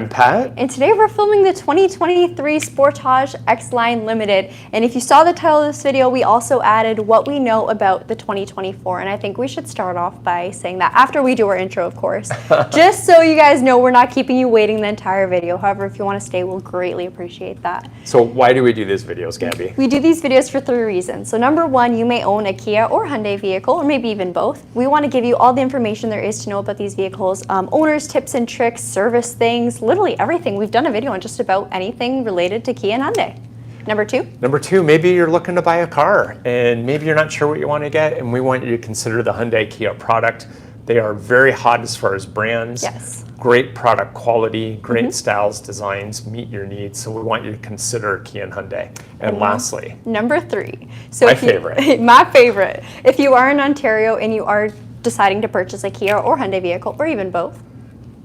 I'm Pat. And today we're filming the 2023 Sportage X-Line Limited. And if you saw the title of this video, we also added what we know about the 2024. And I think we should start off by saying that after we do our intro, of course. Just so you guys know, we're not keeping you waiting the entire video. However, if you want to stay, we'll greatly appreciate that. So why do we do these videos, Gabby? We do these videos for 3 reasons. So number one, you may own a Kia or Hyundai vehicle, or maybe even both. We want to give you all the information there is to know about these vehicles, owners, tips and tricks, service things, literally everything. We've done a video on just about anything related to Kia and Hyundai. Number two, maybe you're looking to buy a car and maybe you're not sure what you want to get, and we want you to consider the Hyundai Kia product. They are very hot as far as brands. Yes. Great product quality, great styles, designs, meet your needs. So we want you to consider Kia and Hyundai. And lastly, number three. So my favorite. My favorite. If you are in Ontario and you are deciding to purchase a Kia or Hyundai vehicle, or even both,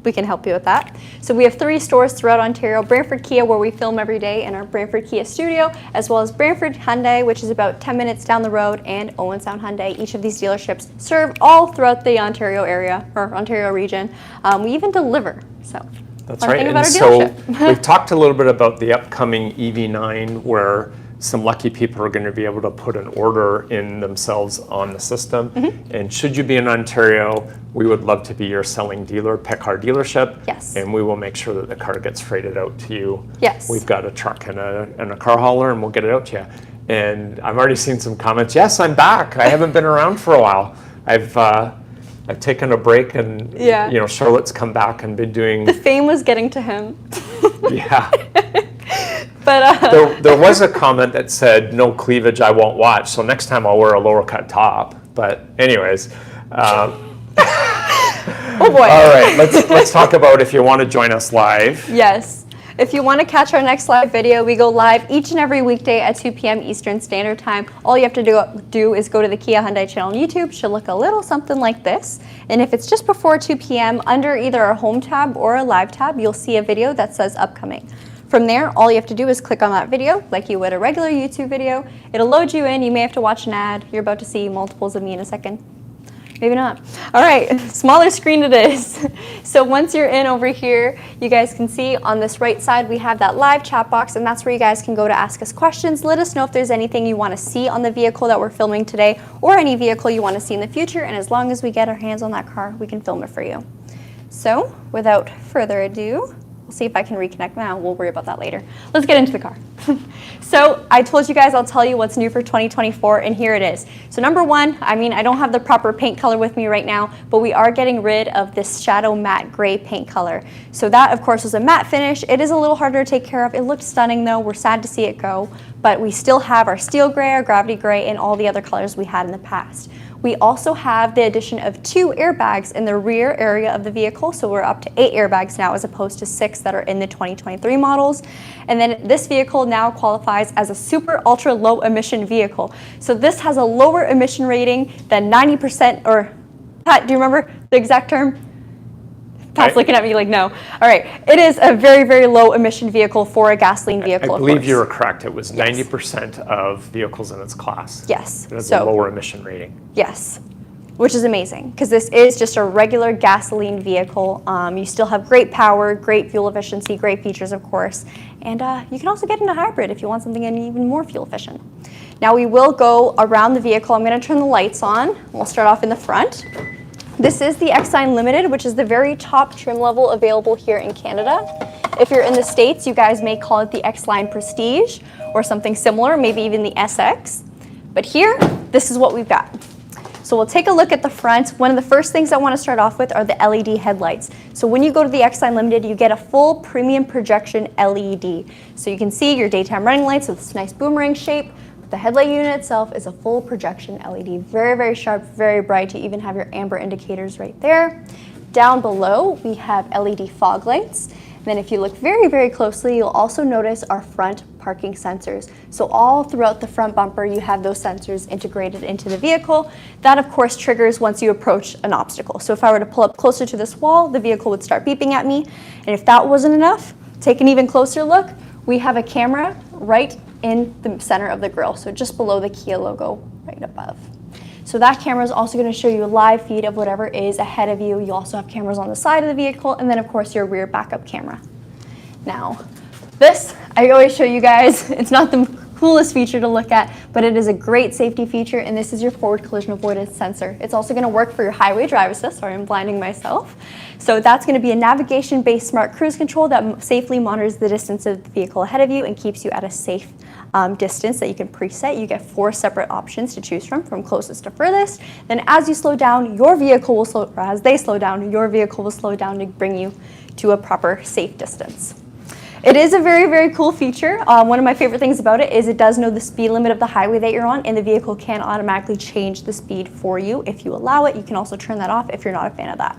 we can help you with that. So we have 3 stores throughout Ontario: Brantford Kia, where we film every day in our Brantford Kia studio, as well as Brantford Hyundai, which is about 10 minutes down the road, and Owen Sound Hyundai. Each of these dealerships serve all throughout the Ontario area, or Ontario region. We even deliver, so. That's right, and so we've talked a little bit about the upcoming EV9, where some lucky people are going to be able to put an order in themselves on the system. And should you be in Ontario, we would love to be your selling dealer. Pick our dealership. Yes. And we will make sure that the car gets freighted out to you. Yes. We've got a truck and a car hauler, and we'll get it out to you. And I've already seen some comments. Yes, I'm back. I haven't been around for a while. I've taken a break, and Charlotte's come back and been doing. The fame was getting to him. Yeah. But there was a comment that said, "No cleavage, I won't watch." So next time I'll wear a lower cut top. But anyways, oh boy! All right, let's talk about if you want to join us live. Yes. If you want to catch our next live video, we go live each and every weekday at 2 p.m. Eastern Standard Time. All you have to do is go to the Kia Hyundai channel on YouTube. It should look a little something like this. And if it's just before 2 p.m., under either our home tab or a live tab, you'll see a video that says upcoming. From there, all you have to do is click on that video like you would a regular YouTube video. It'll load you in. You may have to watch an ad. You're about to see multiples of me in a second. Maybe not. All right, smaller screen it is. So once you're in over here, you guys can see on this right side, we have that live chat box, and that's where you guys can go to ask us questions. Let us know if there's anything you want to see on the vehicle that we're filming today, or any vehicle you want to see in the future. And as long as we get our hands on that car, we can film it for you. So without further ado, we'll see if I can reconnect now. We'll worry about that later. Let's get into the car. So I told you guys I'll tell you what's new for 2024, and here it is. So number one, I don't have the proper paint color with me right now, but we are getting rid of this shadow matte gray paint color. So that, of course, was a matte finish. It is a little harder to take care of. It looked stunning, though. We're sad to see it go, but we still have our steel gray, our gravity gray, and all the other colors we had in the past. We also have the addition of 2 airbags in the rear area of the vehicle, so we're up to 8 airbags now as opposed to 6 that are in the 2023 models. And then this vehicle now qualifies as a super ultra low emission vehicle. So this has a lower emission rating than 90%, or Pat, do you remember the exact term? Pat's looking at me like, no. All right, it is a very, very low emission vehicle for a gasoline vehicle. I believe you were correct. It was 90% of vehicles in its class. Yes. It has a lower emission rating. Yes, which is amazing because this is just a regular gasoline vehicle. You still have great power, great fuel efficiency, great features, of course. And you can also get into hybrid if you want something even more fuel efficient. Now we will go around the vehicle. I'm going to turn the lights on. We'll start off in the front. This is the X-Line Limited, which is the very top trim level available here in Canada. If you're in the States, you guys may call it the X-Line Prestige or something similar, maybe even the SX. But here, this is what we've got. So we'll take a look at the front. One of the first things I want to start off with are the LED headlights. So when you go to the X-Line Limited, you get a full premium projection LED. So you can see your daytime running lights with this nice boomerang shape. The headlight unit itself is a full projection LED. Very, very sharp, very bright. You even have your amber indicators right there. Down below, we have LED fog lights. And then if you look very, very closely, you'll also notice our front parking sensors. So all throughout the front bumper, you have those sensors integrated into the vehicle. That, of course, triggers once you approach an obstacle. So if I were to pull up closer to this wall, the vehicle would start beeping at me. And if that wasn't enough, take an even closer look. We have a camera right in the center of the grille, so just below the Kia logo, right above. So that camera is also going to show you a live feed of whatever is ahead of you. You also have cameras on the side of the vehicle, and then of course your rear backup camera. Now, this, I always show you guys, it's not the coolest feature to look at, but it is a great safety feature, and this is your forward collision avoidance sensor. It's also going to work for your highway drive assist. Sorry, I'm blinding myself. So that's going to be a navigation-based smart cruise control that safely monitors the distance of the vehicle ahead of you and keeps you at a safe distance that you can preset. You get 4 separate options to choose from closest to furthest. Then as you slow down, your vehicle will slow, or as they slow down, your vehicle will slow down to bring you to a proper safe distance. It is a very, very cool feature. One of my favorite things about it is it does know the speed limit of the highway that you're on, and the vehicle can automatically change the speed for you if you allow it. You can also turn that off if you're not a fan of that.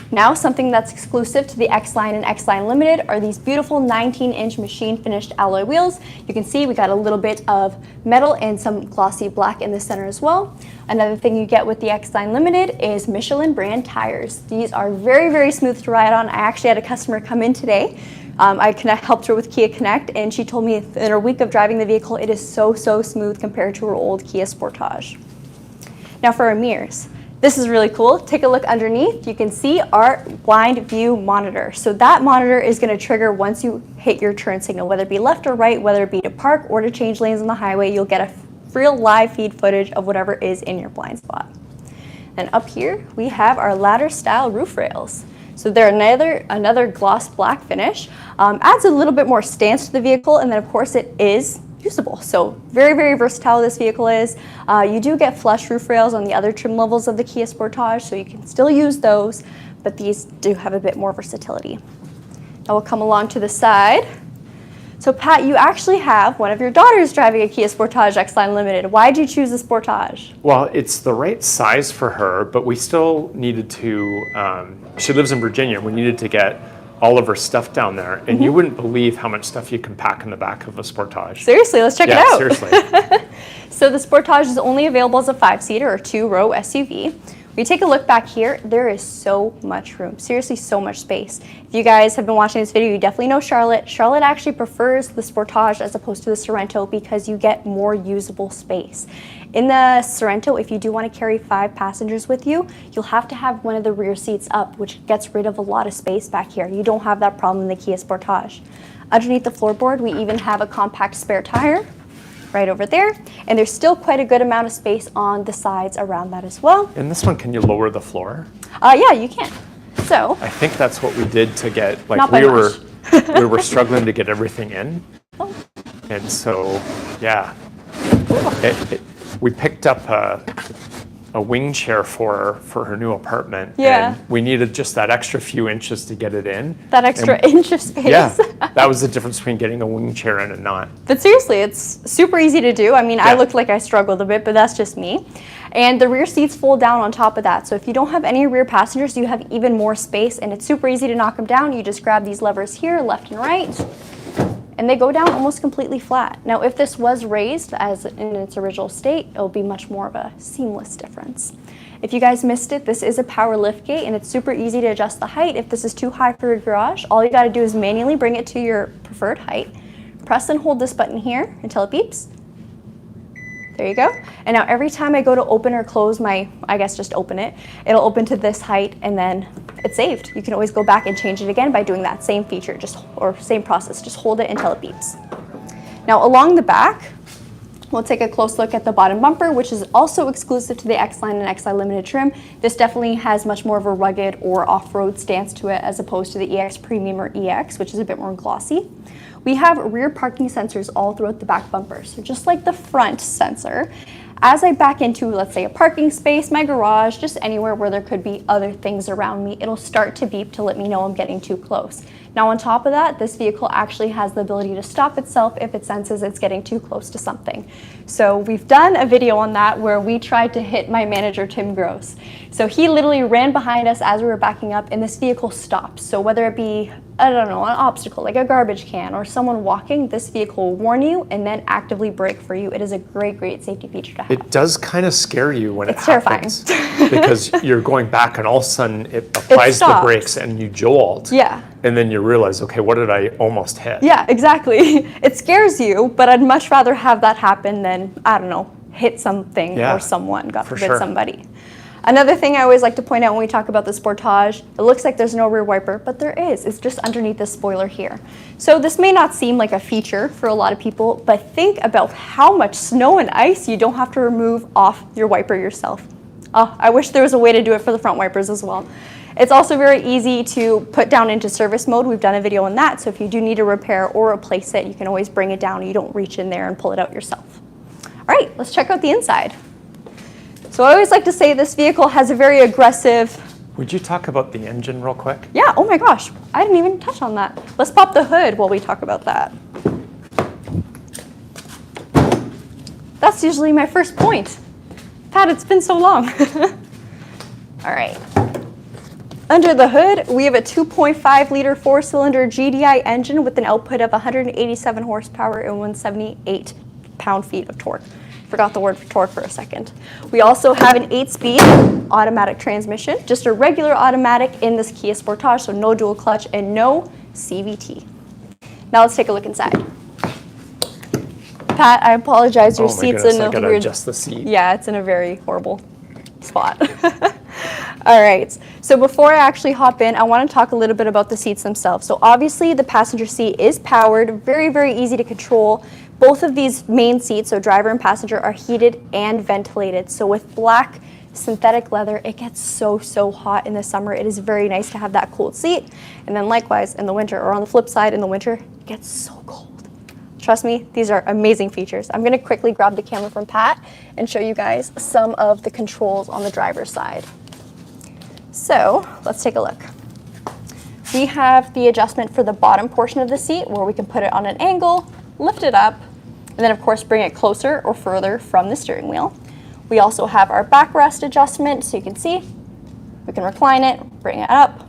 Now, something that's exclusive to the X-Line and X-Line Limited are these beautiful 19-inch machine finished alloy wheels. You can see we got a little bit of metal and some glossy black in the center as well. Another thing you get with the X-Line Limited is Michelin brand tires. These are very, very smooth to ride on. I actually had a customer come in today. I helped her with Kia Connect, and she told me in her week of driving the vehicle, it is so, so smooth compared to her old Kia Sportage. Now for our mirrors. This is really cool. Take a look underneath. You can see our blind view monitor. So that monitor is going to trigger once you hit your turn signal, whether it be left or right, whether it be to park or to change lanes on the highway. You'll get a real live feed footage of whatever is in your blind spot. And up here, we have our ladder style roof rails. So they're another gloss black finish. Adds a little bit more stance to the vehicle, and then of course it is usable. So very, very versatile this vehicle is. You do get flush roof rails on the other trim levels of the Kia Sportage, so you can still use those, but these do have a bit more versatility. Now we'll come along to the side. So Pat, you actually have one of your daughters driving a Kia Sportage X-Line Limited. Why did you choose the Sportage? Well, it's the right size for her, but we still needed to, she lives in Virginia, we needed to get all of her stuff down there, and you wouldn't believe how much stuff you can pack in the back of a Sportage. Seriously, let's check it out. Seriously. So the Sportage is only available as a 5-seater or 2-row SUV. When you take a look back here, there is so much room, seriously so much space. If you guys have been watching this video, you definitely know Charlotte. Charlotte actually prefers the Sportage as opposed to the Sorento because you get more usable space. In the Sorento, if you do want to carry 5 passengers with you, you'll have to have one of the rear seats up, which gets rid of a lot of space back here. You don't have that problem in the Kia Sportage. Underneath the floorboard, we even have a compact spare tire right over there, and there's still quite a good amount of space on the sides around that as well. And this one, can you lower the floor? Yeah, you can. So I think that's what we did to get, like not by much. we were struggling to get everything in. Oh. And so, yeah, we picked up a wing chair for her new apartment. Yeah. And we needed just that extra few inches to get it in. That extra inch of space. Yeah, that was the difference between getting a wing chair in and not. But seriously, it's super easy to do. I mean, I Yeah. looked like I struggled a bit, but that's just me. And the rear seats fold down on top of that. So if you don't have any rear passengers, you have even more space, and it's super easy to knock them down. You just grab these levers here, left and right, and they go down almost completely flat. Now, if this was raised as in its original state, it'll be much more of a seamless difference. If you guys missed it, this is a power lift gate, and it's super easy to adjust the height. If this is too high for your garage, all you gotta do is manually bring it to your preferred height, press and hold this button here until it beeps. There you go. And now every time I go to open or close my, I guess just open it, it'll open to this height, and then it's saved. You can always go back and change it again by doing that same feature, or same process. Just hold it until it beeps. Now along the back, we'll take a close look at the bottom bumper, which is also exclusive to the X-Line and X-Line Limited trim. This definitely has much more of a rugged or off-road stance to it as opposed to the EX Premium or EX, which is a bit more glossy. We have rear parking sensors all throughout the back bumper. So just like the front sensor, as I back into, let's say, a parking space, my garage, just anywhere where there could be other things around me, it'll start to beep to let me know I'm getting too close. Now on top of that, this vehicle actually has the ability to stop itself if it senses it's getting too close to something. So we've done a video on that where we tried to hit my manager, Tim Gross. So he literally ran behind us as we were backing up, and this vehicle stopped. So whether it be, I don't know, an obstacle like a garbage can or someone walking, this vehicle will warn you and then actively brake for you. It is a great, great safety feature to have. It does kind of scare you when It's it happens. terrifying. Because you're going back and all of a sudden it applies the stops. brakes and you jolt. Yeah. And then you realize, okay, what did I almost hit? Yeah, exactly. It scares you, but I'd much rather have that happen than, I don't know, hit something Yeah, or someone, God for forbid sure. somebody. Another thing I always like to point out when we talk about the Sportage, it looks like there's no rear wiper, but there is. It's just underneath this spoiler here. So this may not seem like a feature for a lot of people, but think about how much snow and ice you don't have to remove off your wiper yourself. I wish there was a way to do it for the front wipers as well. It's also very easy to put down into service mode. We've done a video on that, so if you do need to repair or replace it, you can always bring it down. You don't reach in there and pull it out yourself. All right, let's check out the inside. So I always like to say this vehicle has a very aggressive... Would you talk about the engine real quick? Yeah, oh my gosh, I didn't even touch on that. Let's pop the hood while we talk about that. That's usually my first point. Pat, it's been so long. All right. Under the hood, we have a 2.5 liter 4-cylinder GDI engine with an output of 187 horsepower and 178 pound-feet of torque. Forgot the word for torque for a second. We also have an 8-speed automatic transmission, just a regular automatic in this Kia Sportage, so no dual clutch and no CVT. Now let's take a look inside. Pat, I apologize, your seat's in a weird... adjust the seat. Yeah, it's in a very horrible spot. All right, so before I actually hop in, I want to talk a little bit about the seats themselves. So obviously the passenger seat is powered, very, very easy to control. Both of these main seats, so driver and passenger, are heated and ventilated. So with black synthetic leather, it gets so, so hot in the summer. It is very nice to have that cooled seat. And then likewise in the winter, or on the flip side in the winter, it gets so cold. Trust me, these are amazing features. I'm gonna quickly grab the camera from Pat and show you guys some of the controls on the driver's side. So let's take a look. We have the adjustment for the bottom portion of the seat where we can put it on an angle, lift it up, and then of course bring it closer or further from the steering wheel. We also have our backrest adjustment, so you can see we can recline it, bring it up,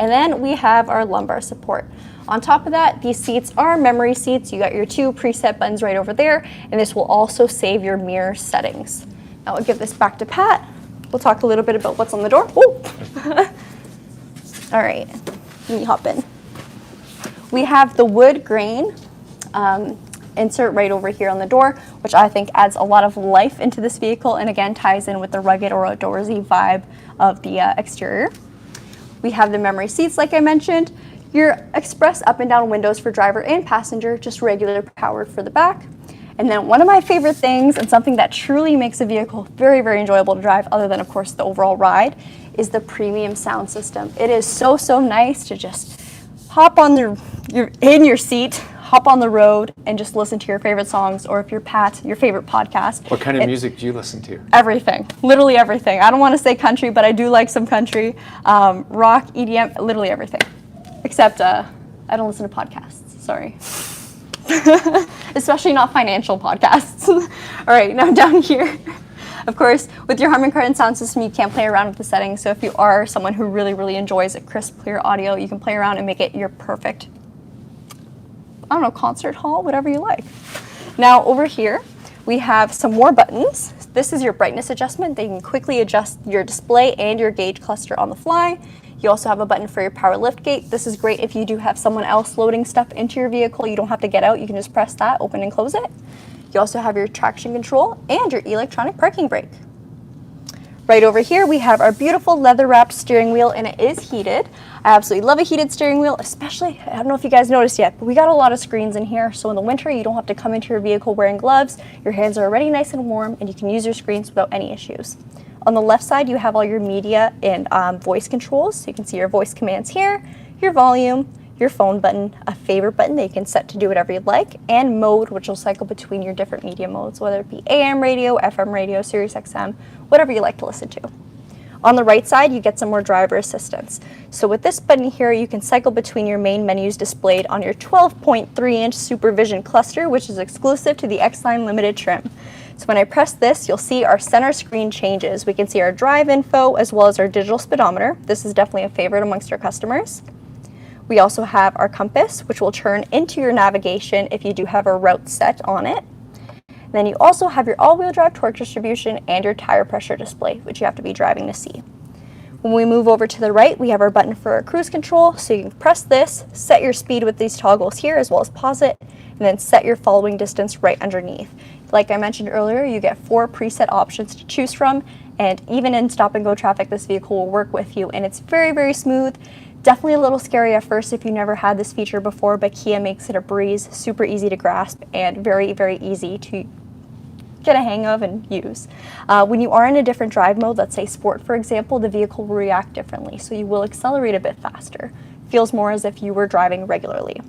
and then we have our lumbar support. On top of that, these seats are memory seats. You got your 2 preset buttons right over there, and this will also save your mirror settings. Now I'll give this back to Pat. We'll talk a little bit about what's on the door. All right, let me hop in. We have the wood grain insert right over here on the door, which I think adds a lot of life into this vehicle and again ties in with the rugged or outdoorsy vibe of the exterior. We have the memory seats like I mentioned. Your express up and down windows for driver and passenger, just regular powered for the back. And then one of my favorite things and something that truly makes a vehicle very, very enjoyable to drive, other than of course the overall ride, is the premium sound system. It is so, so nice to just hop on your seat, hop on the road and just listen to your favorite songs, or if you're Pat, your favorite podcast. What kind of music do you listen to? Everything, literally everything. I don't want to say country, but I do like some country, rock, EDM, literally everything. Except I don't listen to podcasts, sorry. Especially not financial podcasts. All right, now down here, of course, with your Harman Kardon sound system, you can't play around with the settings. So if you are someone who really, really enjoys a crisp, clear audio, you can play around and make it your perfect, I don't know, concert hall, whatever you like. Now over here, we have some more buttons. This is your brightness adjustment. They can quickly adjust your display and your gauge cluster on the fly. You also have a button for your power lift gate. This is great if you do have someone else loading stuff into your vehicle. You don't have to get out. You can just press that, open and close it. You also have your traction control and your electronic parking brake. Right over here, we have our beautiful leather-wrapped steering wheel, and it is heated. I absolutely love a heated steering wheel, especially, I don't know if you guys noticed yet, but we got a lot of screens in here, so in the winter, you don't have to come into your vehicle wearing gloves. Your hands are already nice and warm, and you can use your screens without any issues. On the left side, you have all your media and voice controls, so you can see your voice commands here, your volume, your phone button, a favorite button that you can set to do whatever you'd like, and mode, which will cycle between your different media modes, whether it be AM radio, FM radio, Sirius XM, whatever you like to listen to. On the right side, you get some more driver assistance. So with this button here, you can cycle between your main menus displayed on your 12.3-inch Supervision cluster, which is exclusive to the X-Line Limited trim. So when I press this, you'll see our center screen changes. We can see our drive info as well as our digital speedometer. This is definitely a favorite amongst our customers. We also have our compass, which will turn into your navigation if you do have a route set on it. And then you also have your all-wheel drive torque distribution and your tire pressure display, which you have to be driving to see. When we move over to the right, we have our button for our cruise control. So you can press this, set your speed with these toggles here, as well as pause it, and then set your following distance right underneath. Like I mentioned earlier, you get 4 preset options to choose from, And even in stop and go traffic, this vehicle will work with you, and it's very, very smooth. Definitely a little scary at first if you never had this feature before, but Kia makes it a breeze, super easy to grasp, and very, very easy to get a hang of and use. When you are in a different drive mode, let's say Sport for example, the vehicle will react differently, so you will accelerate a bit faster. Feels more as if you were driving regularly.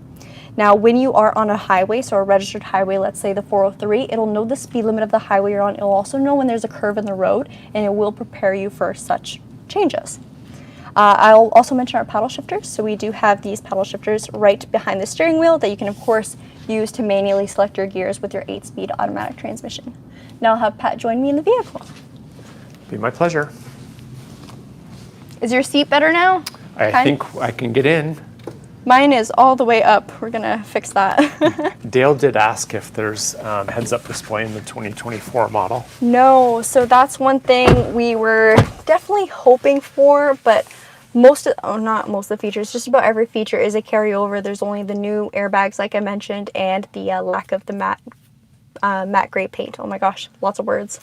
Now when you are on a highway, so a registered highway, let's say the 403, it'll know the speed limit of the highway you're on. It'll also know when there's a curve in the road, and it will prepare you for such changes. I'll also mention our paddle shifters. So we do have these paddle shifters right behind the steering wheel that you can of course use to manually select your gears with your 8-speed automatic transmission. Now I'll have Pat join me in the vehicle. Be my pleasure. Is your seat better now? I think I can get in. Mine is all the way up. We're gonna fix that. Dale did ask if there's heads-up display in the 2024 model. No, so that's one thing we were definitely hoping for, but not most of the features, just about every feature is a carryover. There's only the new airbags, like I mentioned, and the lack of the matte gray paint. Oh my gosh, lots of words.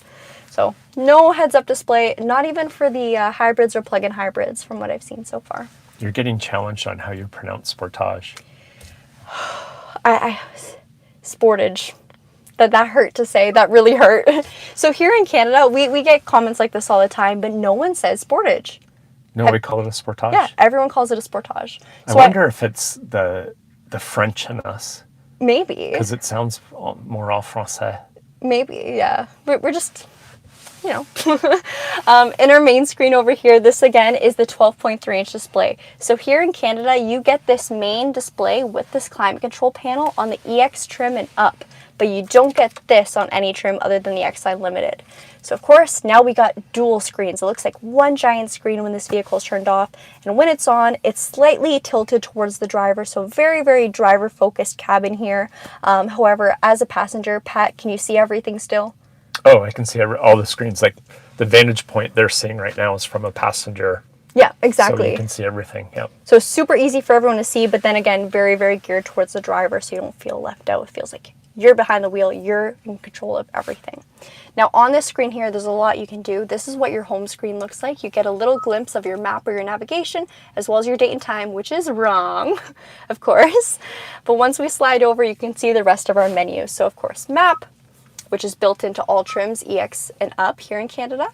So no heads-up display, not even for the hybrids or plug-in hybrids from what I've seen so far. You're getting challenged on how you pronounce Sportage. Sportage. That hurt to say. That really hurt. So here in Canada, we get comments like this all the time, but no one says Sportage. No, we call it a Sportage? Yeah, everyone calls it a Sportage. So I wonder if it's the French in us. Maybe. Because it sounds more en français. Maybe, yeah. We're just, you know. In our main screen over here, this again is the 12.3-inch display. So here in Canada, you get this main display with this climate control panel on the EX trim and up, but you don't get this on any trim other than the X-Line Limited. So of course, now we got dual screens. It looks like one giant screen when this vehicle is turned off, and when it's on, it's slightly tilted towards the driver, so very, very driver-focused cabin here. However, as a passenger, Pat, can you see everything still? Oh, I can see all the screens. Like the vantage point they're seeing right now is from a passenger. Yeah, exactly. So you can see everything, yeah. So super easy for everyone to see, but then again, very, very geared towards the driver, so you don't feel left out. It feels like you're behind the wheel, you're in control of everything. Now on this screen here, there's a lot you can do. This is what your home screen looks like. You get a little glimpse of your map or your navigation, as well as your date and time, which is wrong, of course. But once we slide over, you can see the rest of our menu. So of course, map, which is built into all trims, EX and up here in Canada.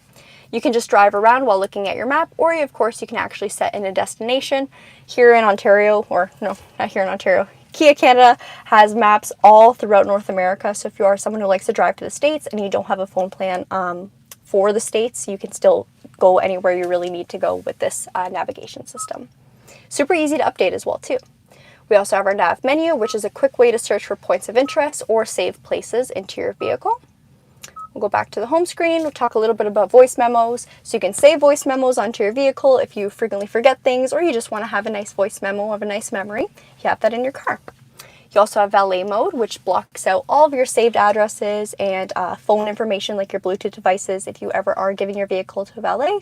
You can just drive around while looking at your map, or of course you can actually set in a destination. Here in Ontario, or no, not here in Ontario, Kia Canada has maps all throughout North America. So if you are someone who likes to drive to the States and you don't have a phone plan for the States, you can still go anywhere you really need to go with this navigation system. Super easy to update as well too. We also have our nav menu, which is a quick way to search for points of interest or save places into your vehicle. We'll go back to the home screen. We'll talk a little bit about voice memos. So you can save voice memos onto your vehicle if you frequently forget things, or you just want to have a nice voice memo of a nice memory. You have that in your car. You also have valet mode, which blocks out all of your saved addresses and phone information like your Bluetooth devices if you ever are giving your vehicle to valet.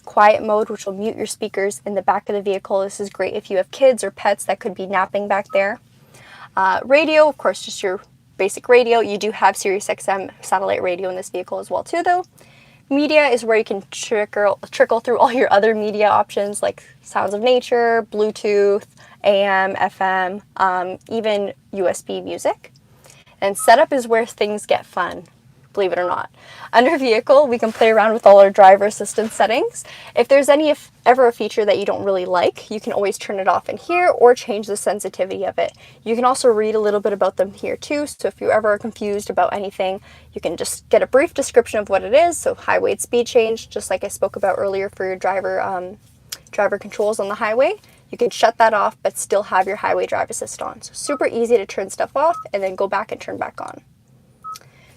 Quiet mode, which will mute your speakers in the back of the vehicle. This is great if you have kids or pets that could be napping back there. Radio, of course, just your basic radio. You do have Sirius XM satellite radio in this vehicle as well too though. Media is where you can trickle through all your other media options like sounds of nature, Bluetooth, AM, FM, even USB music. And setup is where things get fun, believe it or not. Under vehicle, we can play around with all our driver assistance settings. If there's ever a feature that you don't really like, you can always turn it off in here or change the sensitivity of it. You can also read a little bit about them here too, so if you ever are confused about anything, you can just get a brief description of what it is. So highway and speed change, just like I spoke about earlier for your driver controls on the highway. You can shut that off but still have your highway drive assist on. So super easy to turn stuff off and then go back and turn back on.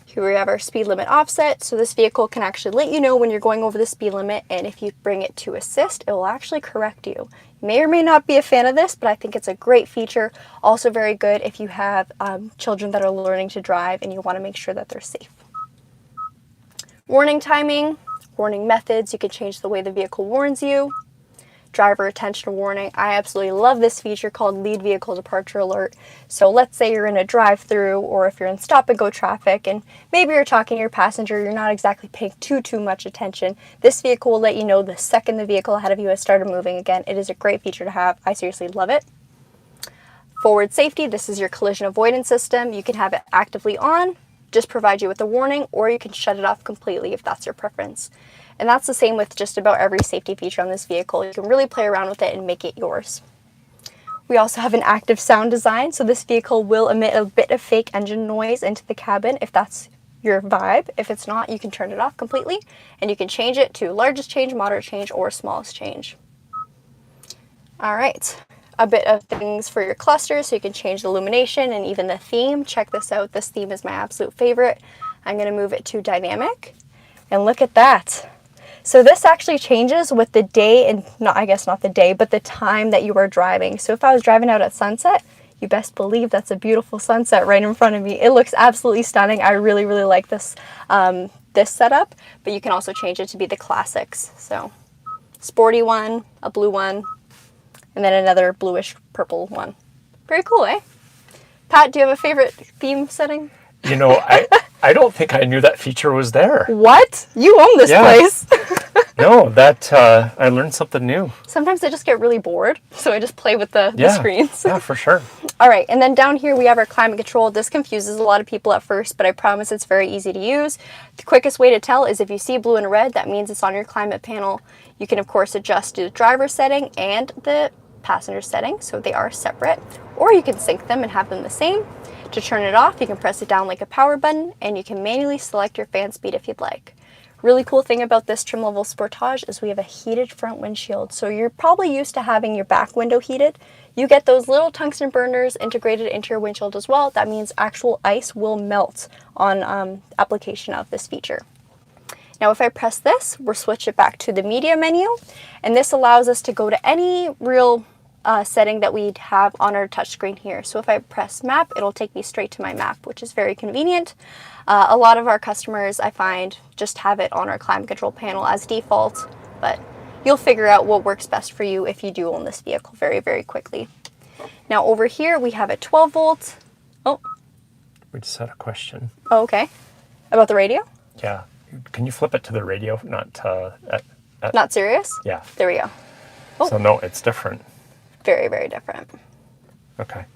Here we have our speed limit offset. So this vehicle can actually let you know when you're going over the speed limit, and if you bring it to assist, it will actually correct you. You may or may not be a fan of this, but I think it's a great feature. Also very good if you have children that are learning to drive and you want to make sure that they're safe. Warning timing, warning methods. You can change the way the vehicle warns you. driver attention warning. I absolutely love this feature called lead vehicle departure alert. So let's say you're in a drive-through, or if you're in stop and go traffic and maybe you're talking to your passenger, you're not exactly paying too much attention. This vehicle will let you know the second the vehicle ahead of you has started moving again. It is a great feature to have. I seriously love it. Forward safety, this is your collision avoidance system. You can have it actively on, just provide you with a warning, or you can shut it off completely if that's your preference. And that's the same with just about every safety feature on this vehicle. You can really play around with it and make it yours. We also have an active sound design, so this vehicle will emit a bit of fake engine noise into the cabin if that's your vibe. If it's not, you can turn it off completely, and you can change it to largest change, moderate change, or smallest change. All right. A bit of things for your cluster, so you can change the illumination and even the theme. Check this out. This theme is my absolute favorite. I'm going to move it to dynamic, and look at that. So this actually changes with the day, and I guess not the day, but the time that you are driving. So if I was driving out at sunset, you best believe that's a beautiful sunset right in front of me. It looks absolutely stunning. I really like this this setup, but you can also change it to be the classics. So sporty one, a blue one, and then another bluish purple one. Very cool, eh? Pat, do you have a favorite theme setting? You know, I don't think I knew that feature was there. What? You own this place. No, that I learned something new. Sometimes I just get really bored, so I just play with the screens. Yeah, for sure. All right, and then down here we have our climate control. This confuses a lot of people at first, but I promise it's very easy to use. The quickest way to tell is if you see blue and red, that means it's on your climate panel. You can, of course, adjust the driver setting and the passenger setting, so they are separate, or you can sync them and have them the same. To turn it off, you can press it down like a power button, and you can manually select your fan speed if you'd like. Really cool thing about this trim level Sportage is we have a heated front windshield, so you're probably used to having your back window heated. You get those little tungsten burners integrated into your windshield as well. That means actual ice will melt on application of this feature. Now if I press this, we'll switch it back to the media menu, and this allows us to go to any real setting that we'd have on our touchscreen here. So if I press map, it'll take me straight to my map, which is very convenient. A lot of our customers, I find, just have it on our climate control panel as default, but you'll figure out what works best for you if you do own this vehicle very quickly. Now over here we have a 12 volt. Oh. We just had a question. Oh, okay. About the radio? Yeah. Can you flip it to the radio, not Not serious? Yeah. There we go. Oh. So no, it's different. Very different. Okay.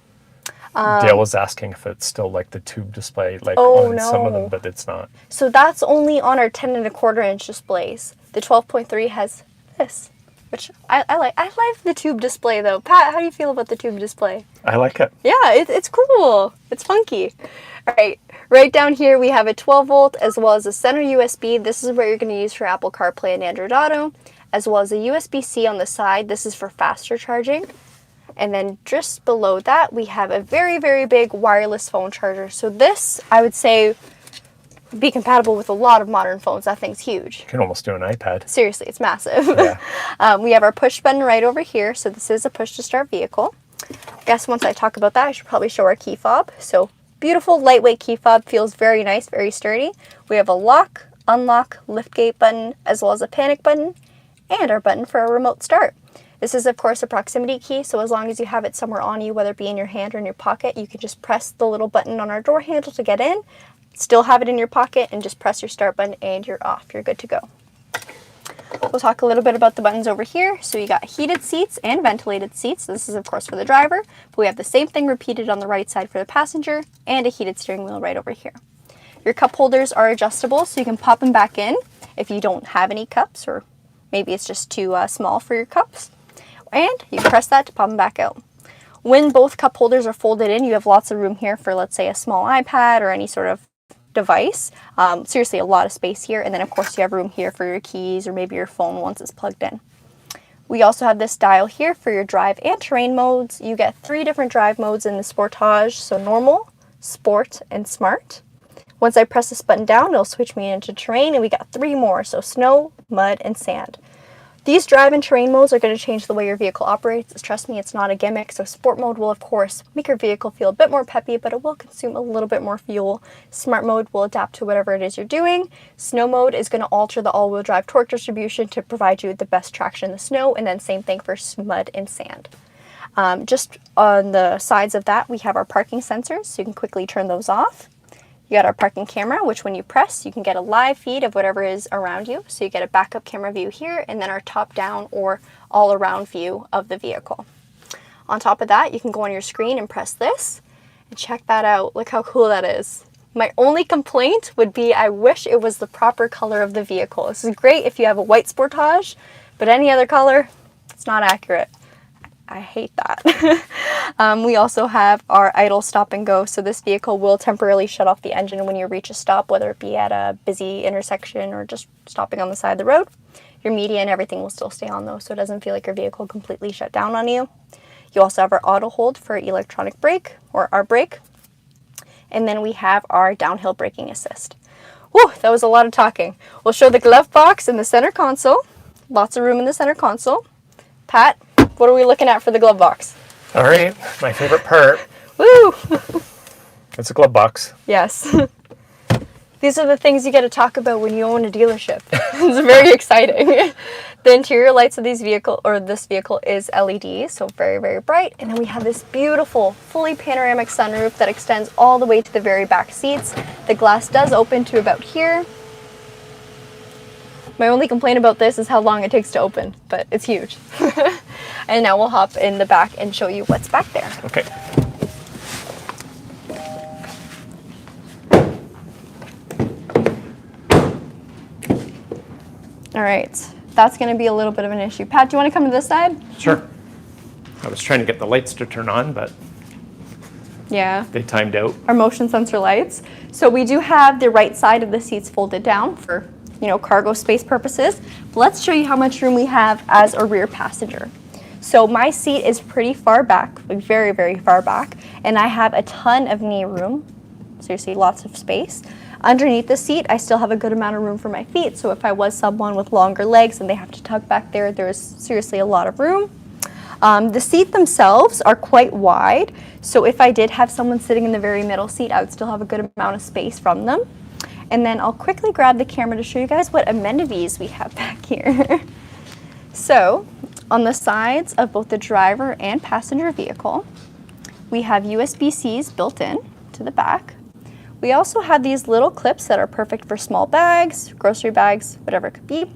Dale was asking if it's still like the tube display, like Oh, on no. some of them, but it's not. So that's only on our 10.25 inch displays. The 12.3 has this, which I like. I like the tube display though. Pat, how do you feel about the tube display? I like it. Yeah, it's cool. It's funky. All right, right down here we have a 12 volt as well as a center USB. This is what you're going to use for Apple CarPlay and Android Auto, as well as a USB-C on the side. This is for faster charging. And then just below that, we have a very big wireless phone charger. So this, I would say, would be compatible with a lot of modern phones. That thing's huge. You can almost do an iPad. Seriously, it's massive. Yeah. We have our push button right over here. So this is a push to start vehicle. I guess once I talk about that, I should probably show our key fob. So beautiful, lightweight key fob, feels very nice, very sturdy. We have a lock, unlock, liftgate button, as well as a panic button, and our button for a remote start. This is, of course, a proximity key, so as long as you have it somewhere on you, whether it be in your hand or in your pocket, you can just press the little button on our door handle to get in, still have it in your pocket, and just press your start button, and you're off. You're good to go. We'll talk a little bit about the buttons over here. So you got heated seats and ventilated seats. This is, of course, for the driver, but we have the same thing repeated on the right side for the passenger, and a heated steering wheel right over here. Your cup holders are adjustable, so you can pop them back in if you don't have any cups, or maybe it's just too small for your cups. And you can press that to pop them back out. When both cup holders are folded in, you have lots of room here for, let's say, a small iPad or any sort of device. Seriously, a lot of space here. And then, of course, you have room here for your keys or maybe your phone once it's plugged in. We also have this dial here for your drive and terrain modes. You get 3 different drive modes in the Sportage, so normal, sport, and smart. Once I press this button down, it'll switch me into terrain, and we got 3 more, so snow, mud, and sand. These drive and terrain modes are going to change the way your vehicle operates. Trust me, it's not a gimmick. So sport mode will, of course, make your vehicle feel a bit more peppy, but it will consume a little bit more fuel. Smart mode will adapt to whatever it is you're doing. Snow mode is going to alter the all-wheel drive torque distribution to provide you with the best traction in the snow, and then same thing for mud and sand. Just on the sides of that, we have our parking sensors, so you can quickly turn those off. You got our parking camera, which when you press, you can get a live feed of whatever is around you. So you get a backup camera view here, and then our top-down or all-around view of the vehicle. On top of that, you can go on your screen and press this, and check that out. Look how cool that is. My only complaint would be I wish it was the proper color of the vehicle. This is great if you have a white Sportage, but any other color, it's not accurate. I hate that. We also have our idle stop and go. So this vehicle will temporarily shut off the engine when you reach a stop, whether it be at a busy intersection or just stopping on the side of the road. Your media and everything will still stay on though, so it doesn't feel like your vehicle completely shut down on you. You also have our auto hold for electronic brake, or our brake. And then we have our downhill braking assist. Whew, that was a lot of talking. We'll show the glove box in the center console. Lots of room in the center console. Pat, what are we looking at for the glove box? All right, my favorite part. Woo! It's a glove box. Yes. These are the things you get to talk about when you own a dealership. It's very exciting. The interior lights of this vehicle is LED, so very, very bright. And then we have this beautiful, fully panoramic sunroof that extends all the way to the very back seats. The glass does open to about here. My only complaint about this is how long it takes to open, but it's huge. And now we'll hop in the back and show you what's back there. Okay. All right, that's gonna be a little bit of an issue. Pat, do you wanna come to this side? Sure. I was trying to get the lights to turn on, but Yeah. they timed out. Our motion sensor lights. So we do have the right side of the seats folded down for, cargo space purposes. But let's show you how much room we have as a rear passenger. So my seat is pretty far back, like very, very far back, and I have a ton of knee room. So you see lots of space. Underneath the seat, I still have a good amount of room for my feet. So if I was someone with longer legs and they have to tug back there, there's seriously a lot of room. The seat themselves are quite wide. So if I did have someone sitting in the very middle seat, I would still have a good amount of space from them. And then I'll quickly grab the camera to show you guys what amenities we have back here. So on the sides of both the driver and passenger vehicle, we have USB-Cs built in to the back. We also have these little clips that are perfect for small bags, grocery bags, whatever it could be.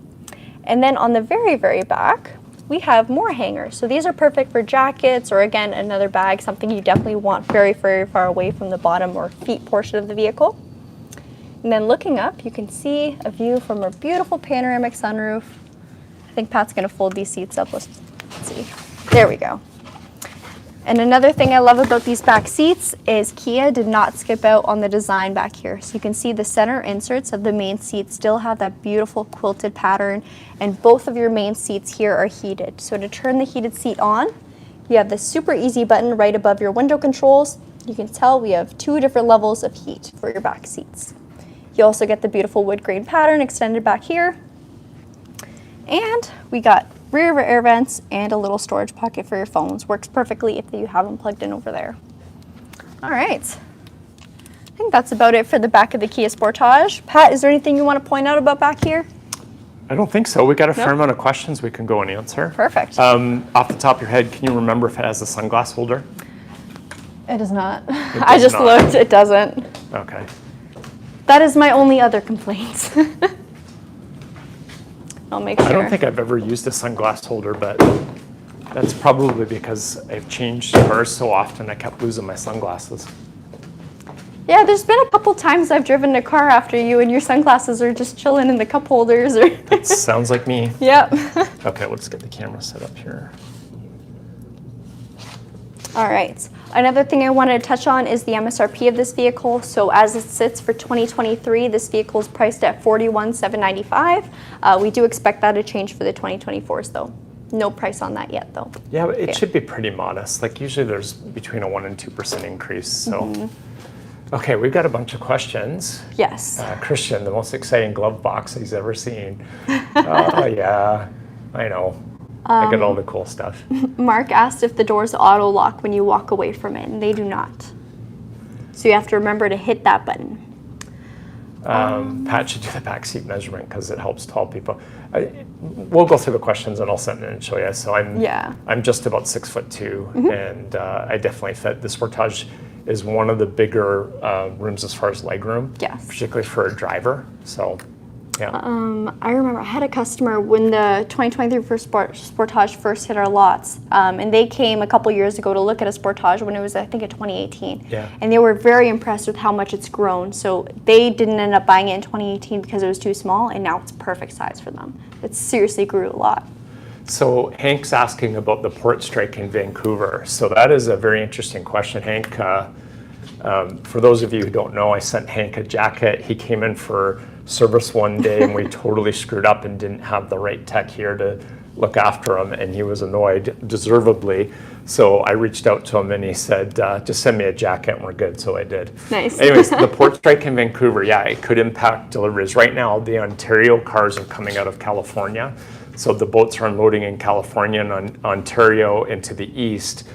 And then on the very, very back, we have more hangers. So these are perfect for jackets or, again, another bag, something you definitely want very, very far away from the bottom or feet portion of the vehicle. And then looking up, you can see a view from a beautiful panoramic sunroof. I think Pat's gonna fold these seats up. Let's see. There we go. And another thing I love about these back seats is Kia did not skip out on the design back here. So you can see the center inserts of the main seat still have that beautiful quilted pattern, and both of your main seats here are heated. So to turn the heated seat on, you have this super easy button right above your window controls. You can tell we have 2 different levels of heat for your back seats. You also get the beautiful wood grain pattern extended back here. And we got rear air vents and a little storage pocket for your phones. Works perfectly if you have them plugged in over there. All right. I think that's about it for the back of the Kia Sportage. Pat, is there anything you want to point out about back here? I don't think so. We got a fair amount of questions we can go and answer. Perfect. Off the top of your head, can you remember if it has a sunglass holder? It does not. I just looked. It doesn't. Okay. That is my only other complaint. I'll make sure. I don't think I've ever used a sunglass holder, but that's probably because I've changed cars so often I kept losing my sunglasses. Yeah, there's been a couple times I've driven a car after you and your sunglasses are just chilling in the cup holders. Or That sounds like me. Yep. Okay, let's get the camera set up here. All right. Another thing I wanted to touch on is the MSRP of this vehicle. So as it sits for 2023, this vehicle is priced at $41,795. We do expect that to change for the 2024s though. No price on that yet though. Yeah, but it should be pretty modest. Like usually there's between a 1% and 2% increase. So, okay, we've got a bunch of questions. Yes. Christian, the most exciting glove box he's ever seen. Oh yeah. I know. I get all the cool stuff. Mark asked if the doors auto lock when you walk away from it, and they do not. So you have to remember to hit that button. Pat should do the backseat measurement because it helps tall people. We'll go through the questions and I'll send it and show you. So I'm just about 6'2", and I definitely fit. The Sportage is one of the bigger rooms as far as leg room, particularly for a driver. So. Yeah. I remember I had a customer when the 2023 Sportage first hit our lots, and they came a couple years ago to look at a Sportage when it was, I think, in 2018. Yeah. And they were very impressed with how much it's grown. So they didn't end up buying it in 2018 because it was too small, and now it's perfect size for them. It seriously grew a lot. So Hank's asking about the port strike in Vancouver. So that is a very interesting question, Hank. For those of you who don't know, I sent Hank a jacket. He came in for service one day and we totally screwed up and didn't have the right tech here to look after him, and he was annoyed, deservedly. So I reached out to him and he said, just send me a jacket and we're good. So I did. Nice. Anyways, the port strike in Vancouver, it could impact deliveries. Right now, the Ontario cars are coming out of California. So the boats are unloading in California and Ontario into the east.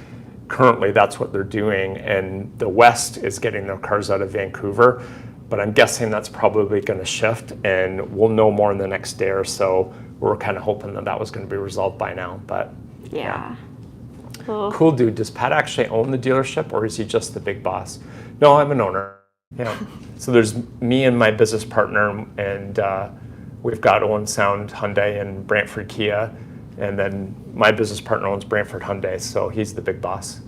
Currently, that's what they're doing, and the West is getting their cars out of Vancouver, but I'm guessing that's probably going to shift, and we'll know more in the next day or so. We're kind of hoping that was going to be resolved by now, but yeah. Cool dude. Does Pat actually own the dealership, or is he just the big boss? No, I'm an owner. Yeah. So there's me and my business partner, and we've got Owen Sound Hyundai and Brantford Kia. And then my business partner owns Brantford Hyundai, so he's the big boss.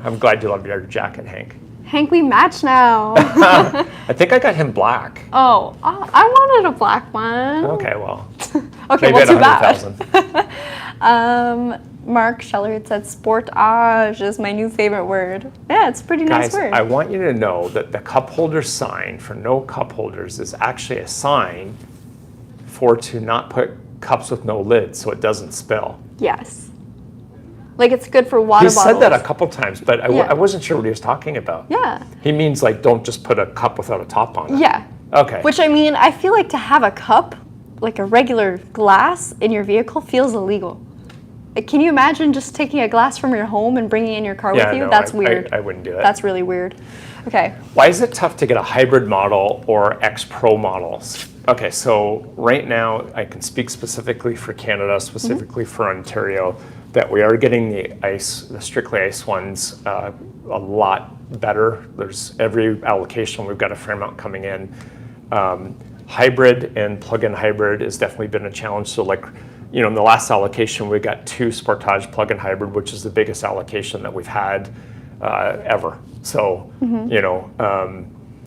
I'm glad you love your jacket, Hank. Hank, we match now. I think I got him black. Oh, I wanted a black one. Okay, well. Okay, maybe well, at too bad. Mark Scheller had said Sportage is my new favorite word. Yeah, it's a pretty nice word. I want you to know that the cup holder sign for no cup holders is actually a sign to not put cups with no lid so it doesn't spill. Yes. Like it's good for water bottles. He said that a couple times, but I wasn't sure what he was talking about. Yeah. He means like don't just put a cup without a top on it. Yeah. Okay. Which I mean, I feel like to have a cup, like a regular glass in your vehicle feels illegal. Like, can you imagine just taking a glass from your home and bringing it in your car with you? No, That's weird. I wouldn't do that. That's really weird. Okay. Why is it tough to get a hybrid model or X Pro models? Okay, so right now I can speak specifically for Canada, specifically for Ontario, that we are getting the strictly ICE ones a lot better. There's every allocation, we've got a fair amount coming in. Hybrid and plug-in hybrid has definitely been a challenge. So like, you know, in the last allocation, we got 2 Sportage plug-in hybrid, which is the biggest allocation that we've had ever. So, you know,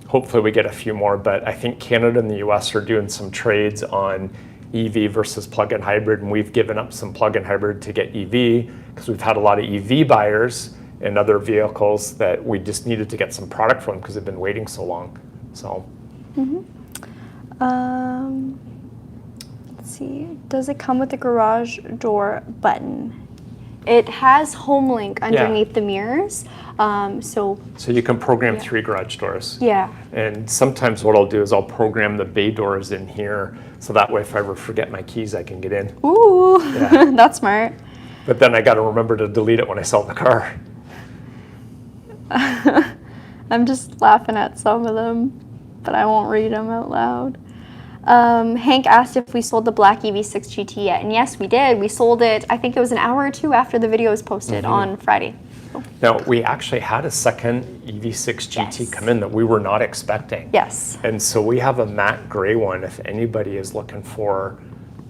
hopefully we get a few more, but I think Canada and the US are doing some trades on EV versus plug-in hybrid, and we've given up some plug-in hybrid to get EV because we've had a lot of EV buyers and other vehicles that we just needed to get some product from because they've been waiting so long. So. Let's see. Does it come with a garage door button? It has HomeLink underneath the mirrors. So you can program 3 garage doors. Yeah. And sometimes what I'll do is I'll program the bay doors in here, so that way if I ever forget my keys, I can get in. Ooh, that's smart. But then I got to remember to delete it when I sell the car. I'm just laughing at some of them, but I won't read them out loud. Hank asked if we sold the black EV6 GT yet, and yes, we did. We sold it, I think it was an hour or 2 after the video was posted on Friday. Now, we actually had a second EV6 GT come in that we were not expecting. Yes. And so we have a matte gray one. If anybody is looking for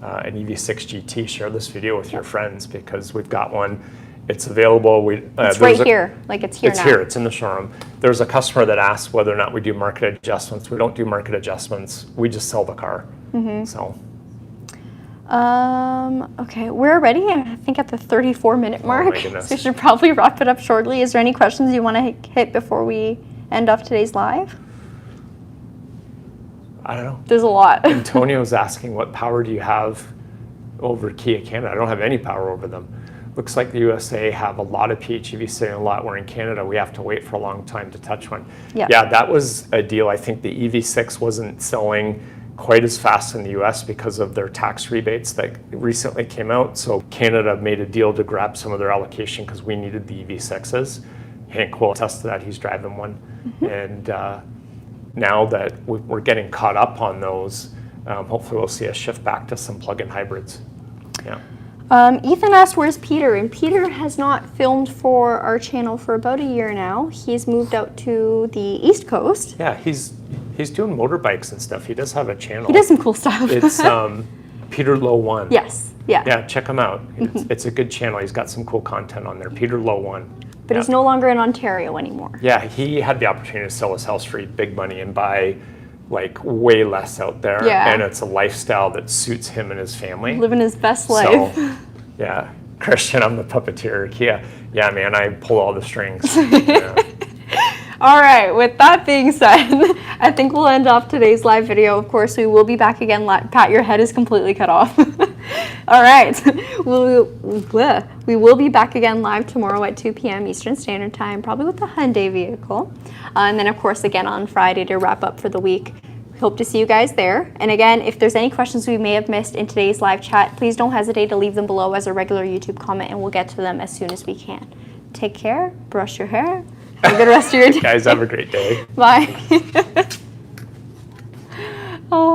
an EV6 GT, share this video with your friends because we've got one. It's available. It's right here. Like it's here now. It's here. It's in the showroom. There's a customer that asked whether or not we do market adjustments. We don't do market adjustments. We just sell the car. So. Okay, we're already, I think, at the 34-minute mark. Oh my goodness. So we should probably wrap it up shortly. Is there any questions you want to hit before we end off today's live? I don't know. There's a lot. Antonio's asking, what power do you have over Kia Canada? I don't have any power over them. Looks like the USA have a lot of PHEV sitting a lot, where in Canada we have to wait for a long time to touch one. Yeah. Yeah, that was a deal. I think the EV6 wasn't selling quite as fast in the US because of their tax rebates that recently came out. So Canada made a deal to grab some of their allocation because we needed the EV6s. Hank will attest to that, he's driving one. And now that we're getting caught up on those, hopefully we'll see a shift back to some plug-in hybrids. Yeah. Ethan asked, where's Peter? And Peter has not filmed for our channel for about a year now. He's moved out to the East Coast. Yeah, he's doing motorbikes and stuff. He does have a channel. He does some cool stuff. It's Peter Low 1. Yes, yeah. Yeah, check him out. It's a good channel. He's got some cool content on there. Peter Low 1. But he's no longer in Ontario anymore. Yeah, he had the opportunity to sell his house for big money and buy like way less out there. Yeah. And it's a lifestyle that suits him and his family. Living his best life. So, yeah. Christian, I'm the puppeteer. Yeah, man, I pull all the strings. Yeah. All right, with that being said, I think we'll end off today's live video. Of course, we will be back again. Pat, your head is completely cut off. All right, we will be back again live tomorrow at 2 p.m. Eastern Standard Time, probably with the Hyundai vehicle. And then, of course, again on Friday to wrap up for the week. Hope to see you guys there. And again, if there's any questions we may have missed in today's live chat, please don't hesitate to leave them below as a regular YouTube comment, and we'll get to them as soon as we can. Take care, brush your hair. Have a good rest of your day. Guys, have a great day. Bye. Oh.